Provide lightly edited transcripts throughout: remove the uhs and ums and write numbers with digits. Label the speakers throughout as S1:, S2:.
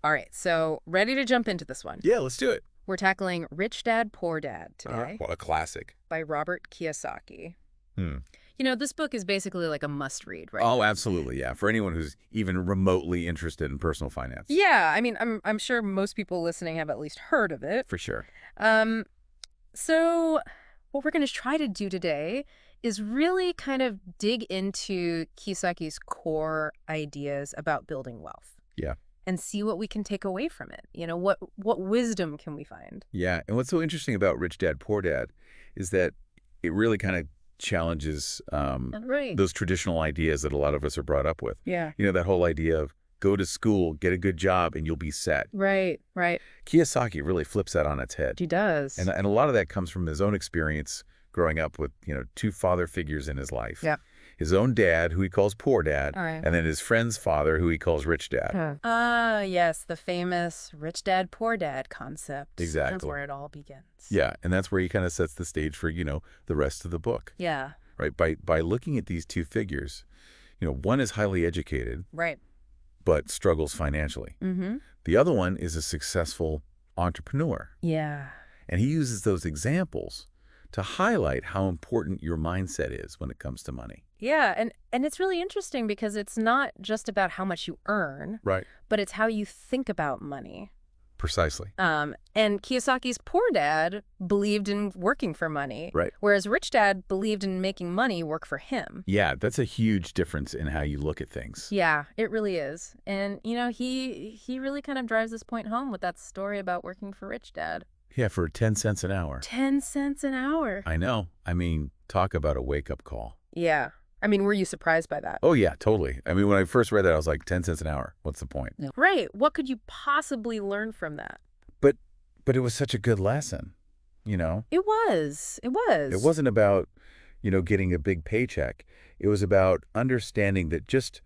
S1: All right, so ready to jump into this one.
S2: Yeah, let's do it.
S1: We're tackling Rich Dad, Poor Dad today
S2: What a classic.
S1: by Robert Kiyosaki.
S2: Hmm.
S1: You know, this book is basically like a must-read, right?
S2: Oh, absolutely, yeah. For anyone who's even remotely interested in personal finance.
S1: Yeah, I mean, I'm sure most people listening have at least heard of it.
S2: For sure.
S1: So what we're going to try to do today is really kind of dig into Kiyosaki's core ideas about building wealth.
S2: Yeah.
S1: And see what we can take away from it. You know, what wisdom can we find?
S2: Yeah, and what's so interesting about Rich Dad, Poor Dad is that it really kind of challenges
S1: Right.
S2: those traditional ideas that a lot of us are brought up with.
S1: Yeah.
S2: You know, that whole idea of go to school, get a good job, and you'll be set.
S1: Right.
S2: Kiyosaki really flips that on its head.
S1: He does.
S2: And a lot of that comes from his own experience growing up with, two father figures in his life.
S1: Yeah.
S2: His own dad, who he calls Poor Dad,
S1: All right.
S2: and then his friend's father, who he calls Rich Dad.
S1: Yes, the famous Rich Dad, Poor Dad concept.
S2: Exactly.
S1: That's where it all begins.
S2: Yeah, and that's where he kind of sets the stage for, the rest of the book.
S1: Yeah.
S2: Right? By looking at these two figures, one is highly educated,
S1: Right.
S2: but struggles financially.
S1: Mm-hmm.
S2: The other one is a successful entrepreneur.
S1: Yeah.
S2: And he uses those examples to highlight how important your mindset is when it comes to money.
S1: Yeah, and it's really interesting because it's not just about how much you earn,
S2: Right.
S1: but it's how you think about money.
S2: Precisely.
S1: And Kiyosaki's Poor Dad believed in working for money.
S2: Right.
S1: Whereas Rich Dad believed in making money work for him.
S2: Yeah, that's a huge difference in how you look at things.
S1: Yeah, it really is. And, he really kind of drives this point home with that story about working for Rich Dad.
S2: Yeah, for 10 cents an hour.
S1: 10 cents an hour.
S2: I know. I mean, talk about a wake-up call.
S1: Yeah. I mean, were you surprised by that?
S2: Oh, yeah, totally. I mean, when I first read that, I was like, 10 cents an hour. What's the point?
S1: No. Right. What could you possibly learn from that?
S2: But it was such a good lesson,
S1: It was. It was.
S2: It wasn't about, getting a big paycheck. It was about understanding that just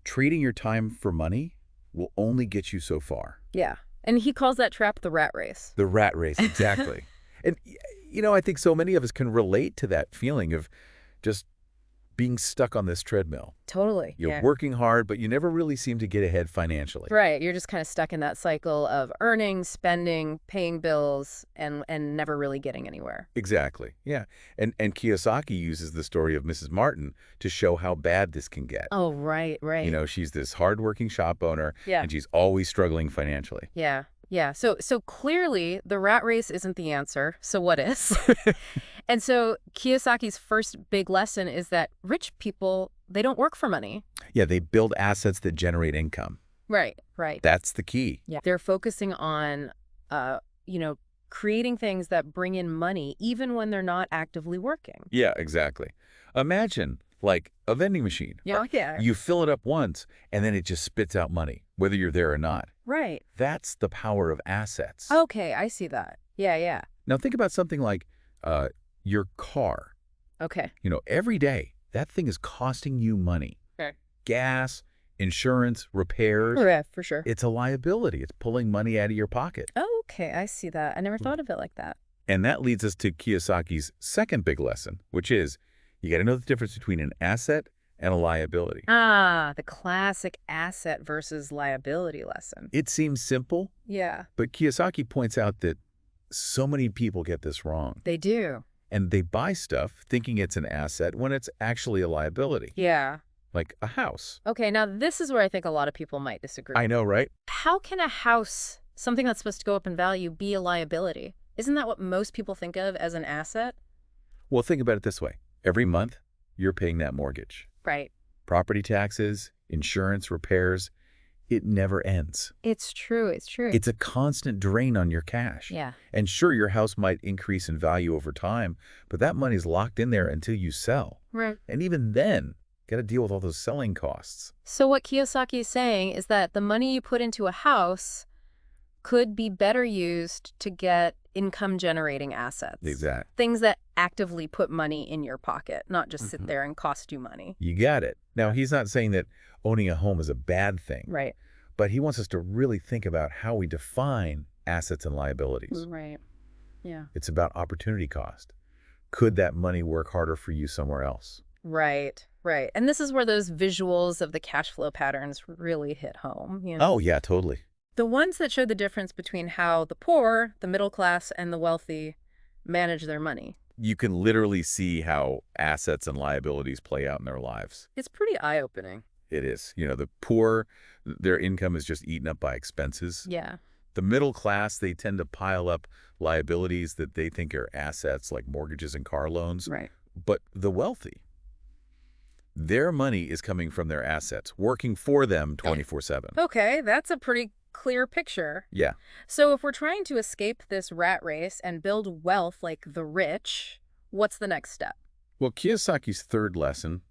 S2: treating your time for money will only get you so far.
S1: Yeah. And he calls that trap the rat race.
S2: The rat race, exactly. And, I think so many of us can relate to that feeling of just being stuck on this treadmill.
S1: Totally.
S2: You're working hard, but you never really seem to get ahead financially.
S1: Right. You're just kind of stuck in that cycle of earning, spending, paying bills, and never really getting anywhere.
S2: Exactly. Yeah. And Kiyosaki uses the story of Mrs. Martin to show how bad this can get.
S1: Oh, right.
S2: She's this hardworking shop owner,
S1: Yeah.
S2: and she's always struggling financially.
S1: Yeah. So clearly the rat race isn't the answer. So what is? And so Kiyosaki's first big lesson is that rich people, they don't work for money.
S2: Yeah, they build assets that generate income.
S1: Right.
S2: That's the key.
S1: Yeah. They're focusing on, creating things that bring in money even when they're not actively working.
S2: Yeah, exactly. Imagine like a vending machine.
S1: Yeah.
S2: You fill it up once, and then it just spits out money, whether you're there or not.
S1: Right.
S2: That's the power of assets.
S1: Okay, I see that. Yeah.
S2: Now think about something like your car.
S1: Okay.
S2: Every day, that thing is costing you money.
S1: Okay.
S2: Gas, insurance, repairs.
S1: Yeah, for sure.
S2: It's a liability. It's pulling money out of your pocket.
S1: Okay, I see that. I never thought of it like that.
S2: And that leads us to Kiyosaki's second big lesson, which is you got to know the difference between an asset and a liability.
S1: The classic asset versus liability lesson.
S2: It seems simple,
S1: Yeah,
S2: but Kiyosaki points out that so many people get this wrong.
S1: they do.
S2: And they buy stuff thinking it's an asset when it's actually a liability,
S1: Yeah.
S2: like a house.
S1: Okay, now this is where I think a lot of people might disagree.
S2: I know, right?
S1: How can a house, something that's supposed to go up in value, be a liability? Isn't that what most people think of as an asset?
S2: Well, think about it this way. Every month, you're paying that mortgage.
S1: Right.
S2: Property taxes, insurance, repairs, it never ends.
S1: It's true.
S2: It's a constant drain on your cash.
S1: Yeah.
S2: And sure, your house might increase in value over time, but that money's locked in there until you sell.
S1: Right.
S2: And even then, got to deal with all those selling costs.
S1: So what Kiyosaki is saying is that the money you put into a house could be better used to get income-generating assets.
S2: Exactly.
S1: Things that actively put money in your pocket, not just sit there and cost you money.
S2: You got it. Now, he's not saying that owning a home is a bad thing,
S1: Right.
S2: but he wants us to really think about how we define assets and liabilities.
S1: Right. Yeah.
S2: It's about opportunity cost. Could that money work harder for you somewhere else?
S1: Right. And this is where those visuals of the cash flow patterns really hit home.
S2: Oh, yeah, totally.
S1: The ones that show the difference between how the poor, the middle class, and the wealthy manage their money.
S2: You can literally see how assets and liabilities play out in their lives.
S1: It's pretty eye-opening.
S2: It is. The poor, their income is just eaten up by expenses.
S1: Yeah.
S2: The middle class, they tend to pile up liabilities that they think are assets like mortgages and car loans.
S1: Right.
S2: But the wealthy, their money is coming from their assets, working for them 24/7.
S1: Okay, that's a pretty clear picture.
S2: Yeah.
S1: So if we're trying to escape this rat race and build wealth like the rich, what's the next step?
S2: Well, Kiyosaki's third lesson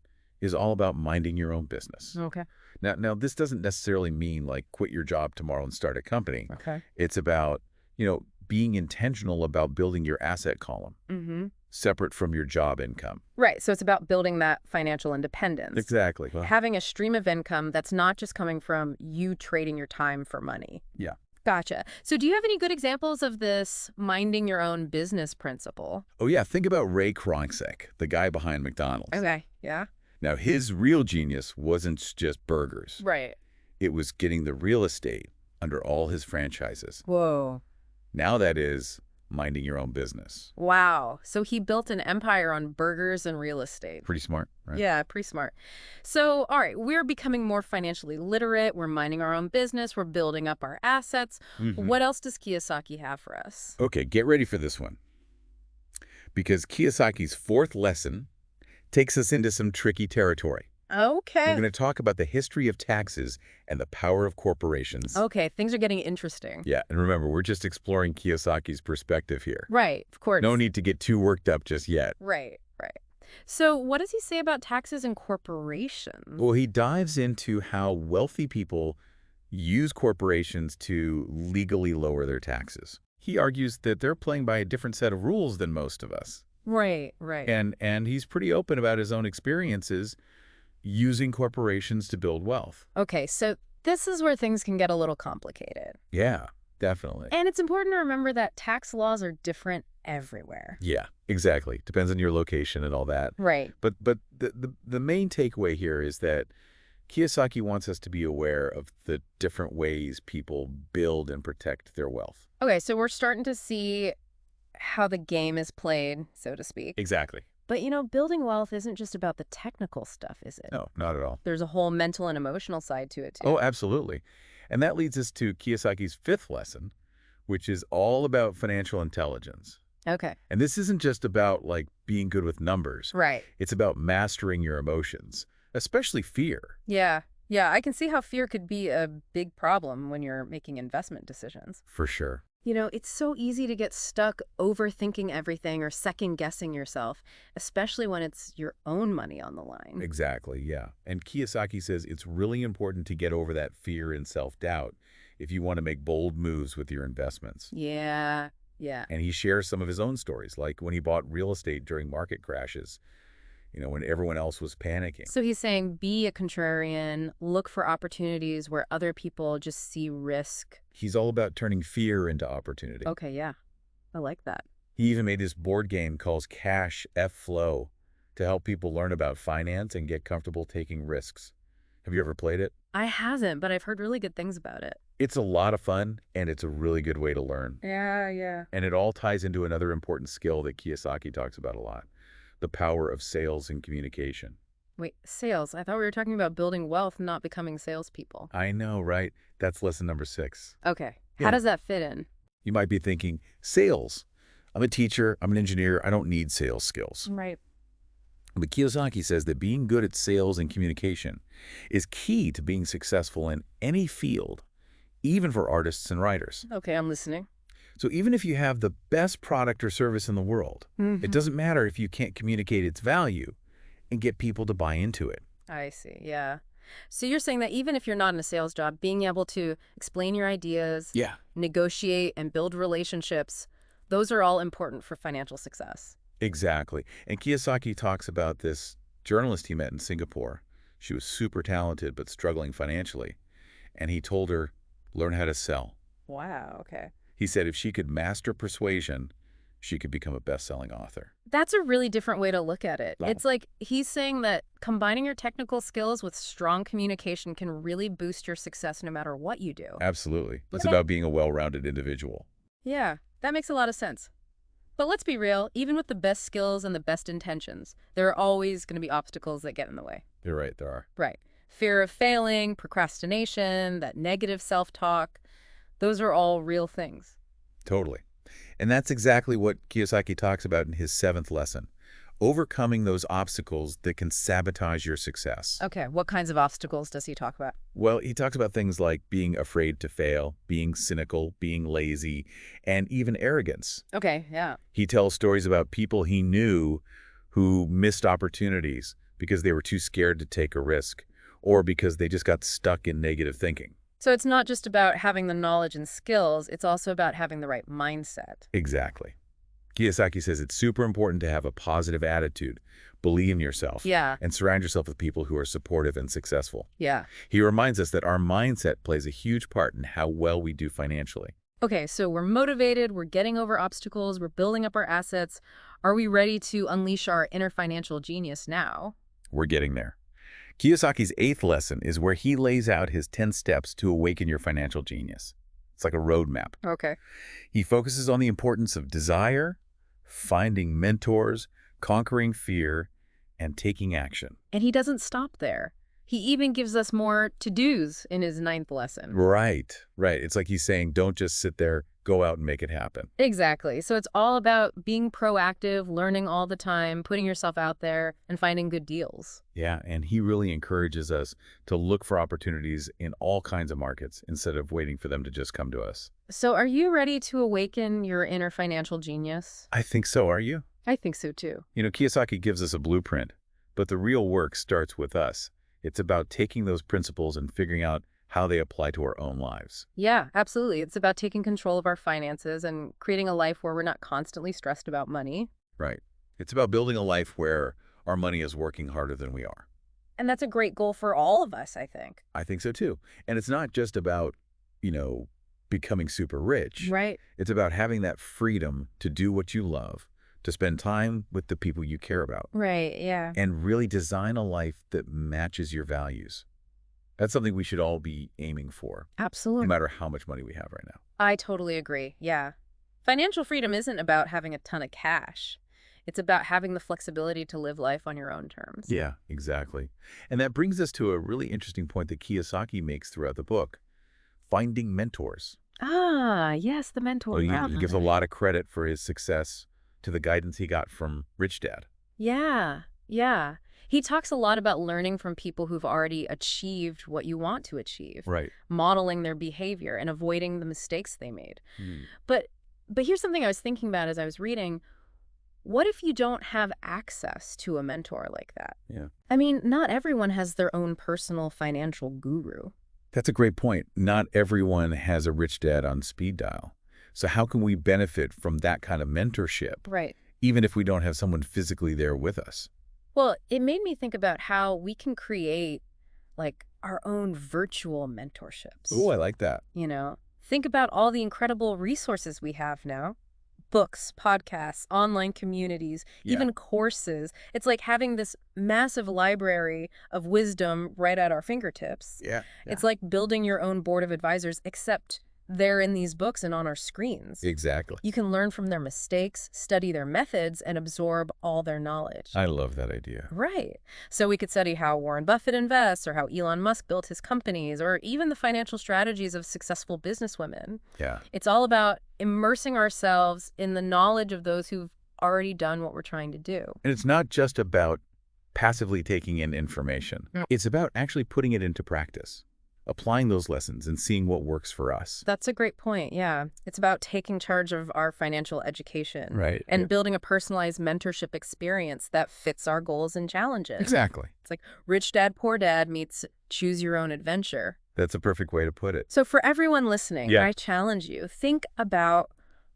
S2: is all about minding your own business.
S1: Okay.
S2: Now, this doesn't necessarily mean like quit your job tomorrow and start a company.
S1: Okay.
S2: It's about, being intentional about building your asset column
S1: Mm-hmm.
S2: separate from your job income.
S1: Right, so it's about building that financial independence.
S2: Exactly. Well,
S1: Having a stream of income that's not just coming from you trading your time for money.
S2: yeah.
S1: Gotcha. So do you have any good examples of this minding your own business principle?
S2: Oh, yeah. Think about Ray Kroncek, the guy behind McDonald's.
S1: Okay, yeah.
S2: Now, his real genius wasn't just burgers.
S1: Right.
S2: It was getting the real estate under all his franchises.
S1: Whoa.
S2: Now that is minding your own business.
S1: Wow. So he built an empire on burgers and real estate.
S2: Pretty smart, right?
S1: Yeah, pretty smart. So, all right, we're becoming more financially literate. We're minding our own business. We're building up our assets.
S2: Mhm.
S1: What else does Kiyosaki have for us?
S2: Okay, get ready for this one. Because Kiyosaki's fourth lesson takes us into some tricky territory. We're
S1: Okay.
S2: going to talk about the history of taxes and the power of corporations.
S1: Okay, things are getting interesting.
S2: Yeah, and remember, we're just exploring Kiyosaki's perspective here.
S1: Right, of course.
S2: No need to get too worked up just yet.
S1: Right, right. So what does he say about taxes and corporations?
S2: Well, he dives into how wealthy people use corporations to legally lower their taxes. He argues that they're playing by a different set of rules than most of us.
S1: Right, right.
S2: And he's pretty open about his own experiences using corporations to build wealth.
S1: Okay, so this is where things can get a little complicated.
S2: Yeah, definitely.
S1: And it's important to remember that tax laws are different everywhere.
S2: Yeah, exactly. Depends on your location and all that.
S1: Right.
S2: But the main takeaway here is that Kiyosaki wants us to be aware of the different ways people build and protect their wealth.
S1: Okay, so we're starting to see how the game is played, so to speak.
S2: Exactly.
S1: But, building wealth isn't just about the technical stuff, is it?
S2: No, not at all.
S1: There's a whole mental and emotional side to it, too.
S2: Oh, absolutely. And that leads us to Kiyosaki's fifth lesson, which is all about financial intelligence.
S1: Okay.
S2: And this isn't just about, like, being good with numbers.
S1: Right.
S2: It's about mastering your emotions, especially fear.
S1: Yeah. Yeah, I can see how fear could be a big problem when you're making investment decisions.
S2: For sure.
S1: It's so easy to get stuck overthinking everything or second-guessing yourself, especially when it's your own money on the line.
S2: Exactly, yeah. And Kiyosaki says it's really important to get over that fear and self-doubt if you want to make bold moves with your investments.
S1: Yeah, yeah.
S2: And he shares some of his own stories, like when he bought real estate during market crashes, when everyone else was panicking.
S1: So he's saying be a contrarian, look for opportunities where other people just see risk.
S2: He's all about turning fear into opportunity.
S1: Okay, yeah. I like that.
S2: He even made this board game called Cash F Flow to help people learn about finance and get comfortable taking risks. Have you ever played it?
S1: I hasn't, but I've heard really good things about it.
S2: It's a lot of fun, and it's a really good way to learn.
S1: Yeah, yeah.
S2: And it all ties into another important skill that Kiyosaki talks about a lot, the power of sales and communication.
S1: Wait, sales. I thought we were talking about building wealth, not becoming salespeople.
S2: I know, right? That's lesson number 6.
S1: Okay.
S2: Yeah.
S1: How does that fit in?
S2: You might be thinking, sales. I'm a teacher, I'm an engineer, I don't need sales skills.
S1: Right.
S2: But Kiyosaki says that being good at sales and communication is key to being successful in any field, even for artists and writers.
S1: Okay, I'm listening.
S2: So even if you have the best product or service in the world, it doesn't matter if you can't communicate its value and get people to buy into it.
S1: I see, yeah. So you're saying that even if you're not in a sales job, being able to explain your ideas,
S2: Yeah.
S1: negotiate, and build relationships, those are all important for financial success.
S2: Exactly. And Kiyosaki talks about this journalist he met in Singapore. She was super talented but struggling financially. And he told her, learn how to sell.
S1: Wow, okay.
S2: He said if she could master persuasion, she could become a best-selling author.
S1: That's a really different way to look at it.
S2: Wow.
S1: It's like he's saying that combining your technical skills with strong communication can really boost your success no matter what you do.
S2: Absolutely. It's
S1: Okay.
S2: about being a well-rounded individual.
S1: Yeah, that makes a lot of sense. But let's be real, even with the best skills and the best intentions, there are always going to be obstacles that get in the way.
S2: You're right, there are.
S1: Right. Fear of failing, procrastination, that negative self-talk, those are all real things.
S2: Totally. And that's exactly what Kiyosaki talks about in his 7th lesson, overcoming those obstacles that can sabotage your success.
S1: Okay, what kinds of obstacles does he talk about?
S2: Well, he talks about things like being afraid to fail, being cynical, being lazy, and even arrogance.
S1: Okay, yeah.
S2: He tells stories about people he knew who missed opportunities because they were too scared to take a risk or because they just got stuck in negative thinking.
S1: So it's not just about having the knowledge and skills, it's also about having the right mindset.
S2: Exactly. Kiyosaki says it's super important to have a positive attitude, believe in yourself,
S1: Yeah,
S2: and surround yourself with people who are supportive and successful.
S1: yeah.
S2: He reminds us that our mindset plays a huge part in how well we do financially.
S1: Okay, so we're motivated, we're getting over obstacles, we're building up our assets. Are we ready to unleash our inner financial genius now?
S2: We're getting there. Kiyosaki's 8th lesson is where he lays out his 10 steps to awaken your financial genius. It's like a roadmap.
S1: Okay.
S2: He focuses on the importance of desire, finding mentors, conquering fear, and taking action.
S1: And he doesn't stop there. He even gives us more to-dos in his 9th lesson.
S2: Right, right. It's like he's saying, don't just sit there, go out and make it happen.
S1: Exactly. So it's all about being proactive, learning all the time, putting yourself out there, and finding good deals.
S2: Yeah, and he really encourages us to look for opportunities in all kinds of markets instead of waiting for them to just come to us.
S1: So are you ready to awaken your inner financial genius?
S2: I think so, are you?
S1: I think so too.
S2: You know, Kiyosaki gives us a blueprint, but the real work starts with us. It's about taking those principles and figuring out how they apply to our own lives.
S1: Yeah, absolutely. It's about taking control of our finances and creating a life where we're not constantly stressed about money.
S2: Right. It's about building a life where our money is working harder than we are.
S1: And that's a great goal for all of us, I think.
S2: I think so too. And it's not just about, becoming super rich.
S1: Right.
S2: It's about having that freedom to do what you love, to spend time with the people you care about,
S1: Right, yeah.
S2: and really design a life that matches your values. That's something we should all be aiming for, no
S1: Absolutely.
S2: matter how much money we have right now.
S1: I totally agree, yeah. Financial freedom isn't about having a ton of cash. It's about having the flexibility to live life on your own terms.
S2: Yeah, exactly. And that brings us to a really interesting point that Kiyosaki makes throughout the book, finding mentors.
S1: Ah, yes, the mentor.
S2: Well, he
S1: program.
S2: gives a lot of credit for his success to the guidance he got from Rich Dad.
S1: Yeah, yeah. He talks a lot about learning from people who've already achieved what you want to achieve,
S2: Right.
S1: modeling their behavior and avoiding the mistakes they made.
S2: Hmm.
S1: But here's something I was thinking about as I was reading. What if you don't have access to a mentor like that?
S2: Yeah.
S1: I mean, not everyone has their own personal financial guru.
S2: That's a great point. Not everyone has a Rich Dad on speed dial. So how can we benefit from that kind of mentorship,
S1: Right.
S2: even if we don't have someone physically there with us?
S1: Well, it made me think about how we can create like our own virtual mentorships.
S2: Oh, I like that.
S1: Think about all the incredible resources we have now. Books, podcasts, online communities,
S2: Yeah.
S1: even courses. It's like having this massive library of wisdom right at our fingertips.
S2: Yeah.
S1: It's like building your own board of advisors, except they're in these books and on our screens.
S2: Exactly.
S1: You can learn from their mistakes, study their methods, and absorb all their knowledge.
S2: I love that idea.
S1: Right. So we could study how Warren Buffett invests, or how Elon Musk built his companies, or even the financial strategies of successful businesswomen.
S2: Yeah.
S1: It's all about immersing ourselves in the knowledge of those who've already done what we're trying to do.
S2: And it's not just about passively taking in information. It's about actually putting it into practice, applying those lessons and seeing what works for us.
S1: That's a great point, yeah. It's about taking charge of our financial education.
S2: Right.
S1: And building a personalized mentorship experience that fits our goals and challenges.
S2: Exactly.
S1: It's like Rich Dad, Poor Dad meets Choose Your Own Adventure.
S2: That's a perfect way to put it.
S1: So for everyone listening,
S2: Yeah.
S1: I challenge you, think about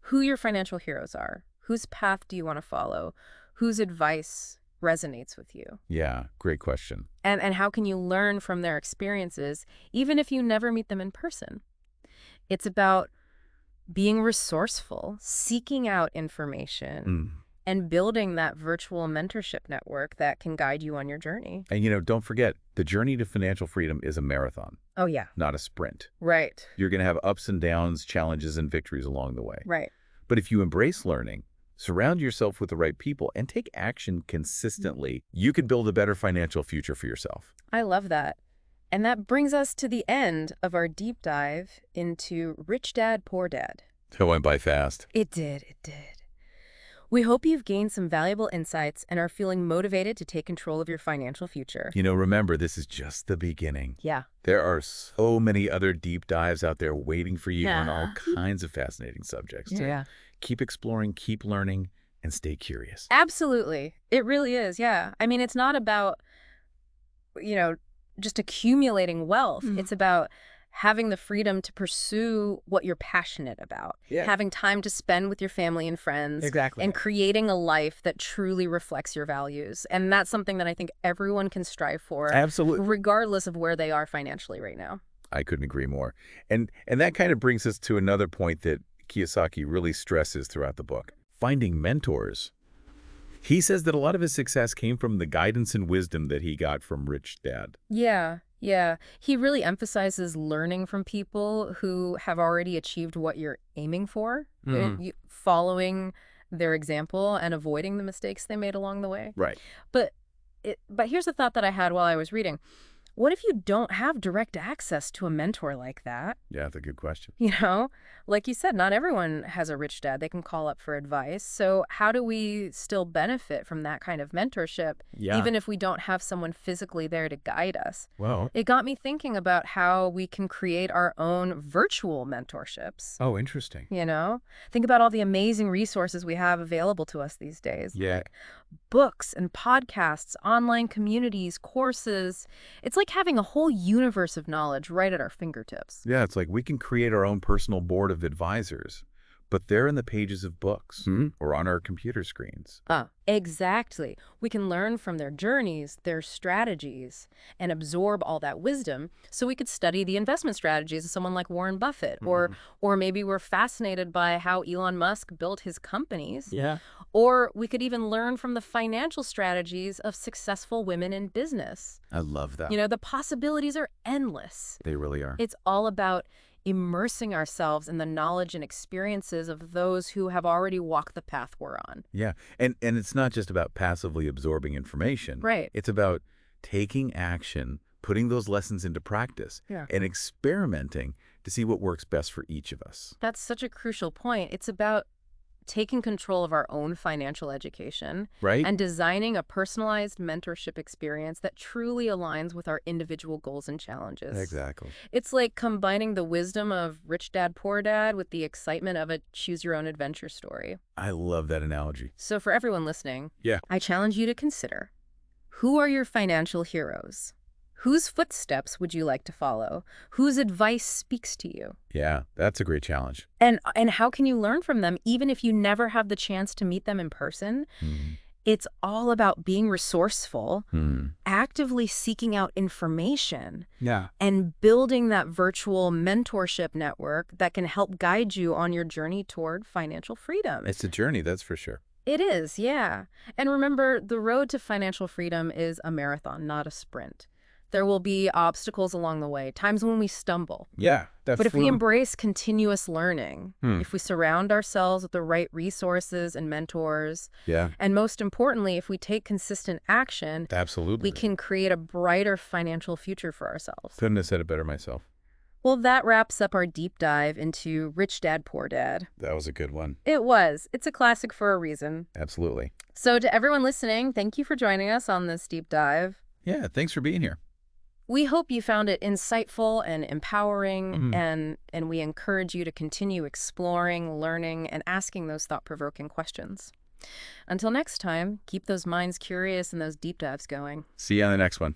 S1: who your financial heroes are. Whose path do you want to follow? Whose advice resonates with you?
S2: Yeah, great question.
S1: And how can you learn from their experiences, even if you never meet them in person? It's about being resourceful, seeking out information,
S2: Mm.
S1: and building that virtual mentorship network that can guide you on your journey.
S2: And, don't forget, the journey to financial freedom is a marathon,
S1: Oh, yeah.
S2: not a sprint.
S1: Right.
S2: You're going to have ups and downs, challenges and victories along the way.
S1: Right.
S2: But if you embrace learning, surround yourself with the right people, and take action consistently, you can build a better financial future for yourself.
S1: I love that. And that brings us to the end of our deep dive into Rich Dad, Poor Dad.
S2: It went by fast.
S1: It did. It did. We hope you've gained some valuable insights and are feeling motivated to take control of your financial future.
S2: Remember, this is just the beginning.
S1: Yeah.
S2: There are so many other deep dives out there waiting for you on all
S1: Yeah.
S2: kinds of fascinating subjects.
S1: Yeah.
S2: Keep exploring, keep learning, and stay curious.
S1: Absolutely. It really is. Yeah. I mean, it's not about, just accumulating wealth. It's about having the freedom to pursue what you're passionate about.
S2: Yeah.
S1: Having time to spend with your family and friends.
S2: Exactly.
S1: And creating a life that truly reflects your values. And that's something that I think everyone can strive for.
S2: Absolutely.
S1: Regardless of where they are financially right now.
S2: I couldn't agree more. And that kind of brings us to another point that Kiyosaki really stresses throughout the book: finding mentors. He says that a lot of his success came from the guidance and wisdom that he got from Rich Dad.
S1: Yeah, yeah. He really emphasizes learning from people who have already achieved what you're aiming for, following their example and avoiding the mistakes they made along the way.
S2: Right.
S1: But here's a thought that I had while I was reading. What if you don't have direct access to a mentor like that?
S2: Yeah, that's a good question.
S1: Like you said, not everyone has a rich dad they can call up for advice. So how do we still benefit from that kind of mentorship, even if we don't have someone physically there to guide us?
S2: Well,
S1: It got me thinking about how we can create our own virtual mentorships.
S2: oh, interesting.
S1: Think about all the amazing resources we have available to us these days.
S2: Yeah.
S1: Books and podcasts, online communities, courses. It's like having a whole universe of knowledge right at our fingertips.
S2: Yeah, it's like we can create our own personal board of advisors, but they're in the pages of books or on our computer screens.
S1: Exactly. We can learn from their journeys, their strategies, and absorb all that wisdom so we could study the investment strategies of someone like Warren Buffett. Or maybe we're fascinated by how Elon Musk built his companies.
S2: Yeah.
S1: Or we could even learn from the financial strategies of successful women in business.
S2: I love that.
S1: The possibilities are endless.
S2: They really are.
S1: It's all about immersing ourselves in the knowledge and experiences of those who have already walked the path we're on.
S2: Yeah. And it's not just about passively absorbing information.
S1: Right.
S2: It's about taking action, putting those lessons into practice, and experimenting to see what works best for each of us.
S1: That's such a crucial point. It's about taking control of our own financial education,
S2: Right?
S1: and designing a personalized mentorship experience that truly aligns with our individual goals and challenges.
S2: Exactly.
S1: It's like combining the wisdom of Rich Dad, Poor Dad with the excitement of a choose-your-own-adventure story.
S2: I love that analogy.
S1: So for everyone listening,
S2: Yeah.
S1: I challenge you to consider, who are your financial heroes? Whose footsteps would you like to follow? Whose advice speaks to you?
S2: Yeah, that's a great challenge.
S1: And how can you learn from them even if you never have the chance to meet them in person? It's all about being resourceful, actively seeking out information, and building that virtual mentorship network that can help guide you on your journey toward financial freedom.
S2: It's a journey, that's for sure.
S1: It is, yeah. And remember, the road to financial freedom is a marathon, not a sprint. There will be obstacles along the way, times when we stumble.
S2: Yeah.
S1: But if we embrace continuous learning, if we surround ourselves with the right resources and mentors, and most importantly, if we take consistent action,
S2: Absolutely.
S1: we can create a brighter financial future for ourselves.
S2: Couldn't have said it better myself.
S1: Well, that wraps up our deep dive into Rich Dad, Poor Dad.
S2: That was a good one.
S1: It was. It's a classic for a reason.
S2: Absolutely.
S1: So to everyone listening, thank you for joining us on this deep dive.
S2: Yeah, thanks for being here.
S1: We hope you found it insightful and empowering, and we encourage you to continue exploring, learning, and asking those thought-provoking questions. Until next time, keep those minds curious and those deep dives going.
S2: See you on the next one.